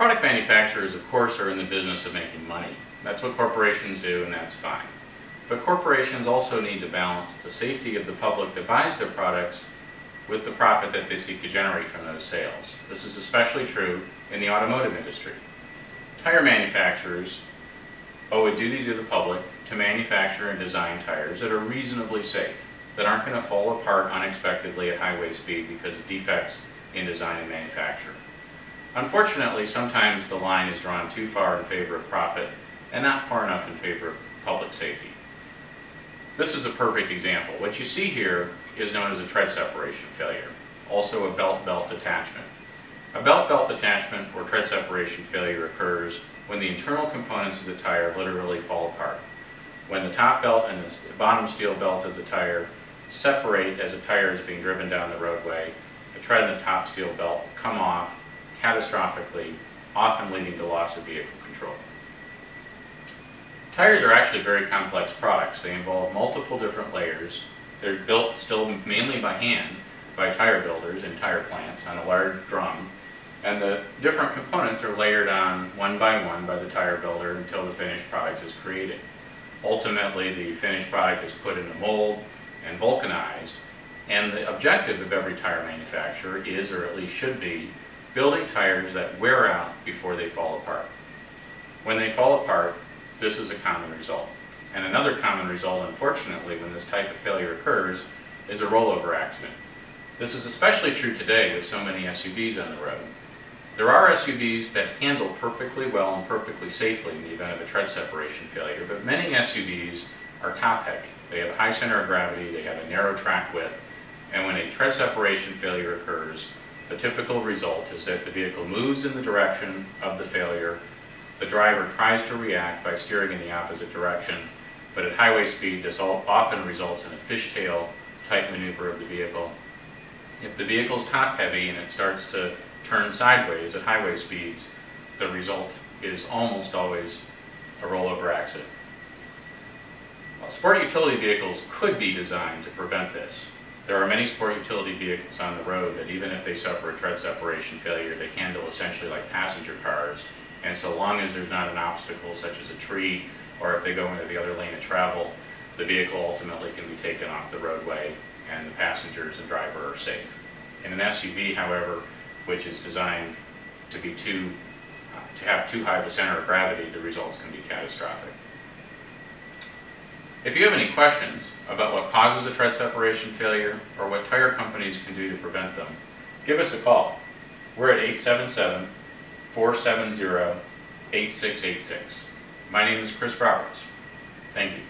Product manufacturers, of course, are in the business of making money. That's what corporations do, and that's fine. But corporations also need to balance the safety of the public that buys their products with the profit that they seek to generate from those sales. This is especially true in the automotive industry. Tire manufacturers owe a duty to the public to manufacture and design tires that are reasonably safe, that aren't going to fall apart unexpectedly at highway speed because of defects in design and manufacture. Unfortunately, sometimes the line is drawn too far in favor of profit and not far enough in favor of public safety. This is a perfect example. What you see here is known as a tread separation failure, also a belt-belt detachment. A belt-belt detachment or tread separation failure occurs when the internal components of the tire literally fall apart. When the top belt and the bottom steel belt of the tire separate as a tire is being driven down the roadway, the tread and the top steel belt come off catastrophically, often leading to loss of vehicle control. Tires are actually very complex products. They involve multiple different layers. They're built still mainly by hand by tire builders in tire plants on a large drum, and the different components are layered on one by the tire builder until the finished product is created. Ultimately, the finished product is put in a mold and vulcanized, and the objective of every tire manufacturer is, or at least should be, building tires that wear out before they fall apart. When they fall apart, this is a common result. And another common result, unfortunately, when this type of failure occurs, is a rollover accident. This is especially true today with so many SUVs on the road. There are SUVs that handle perfectly well and perfectly safely in the event of a tread separation failure, but many SUVs are top heavy. They have a high center of gravity, they have a narrow track width, and when a tread separation failure occurs, the typical result is that the vehicle moves in the direction of the failure. The driver tries to react by steering in the opposite direction, but at highway speed this often results in a fishtail type maneuver of the vehicle. If the vehicle is top heavy and it starts to turn sideways at highway speeds, the result is almost always a rollover accident. Well, sport utility vehicles could be designed to prevent this. There are many sport utility vehicles on the road that even if they suffer a tread separation failure, they handle essentially like passenger cars. And so long as there's not an obstacle such as a tree, or if they go into the other lane of travel, the vehicle ultimately can be taken off the roadway and the passengers and driver are safe. In an SUV, however, which is designed to be to have too high of a center of gravity, the results can be catastrophic. If you have any questions about what causes a tread separation failure or what tire companies can do to prevent them, give us a call. We're at 877-470-8686. My name is Chris Roberts. Thank you.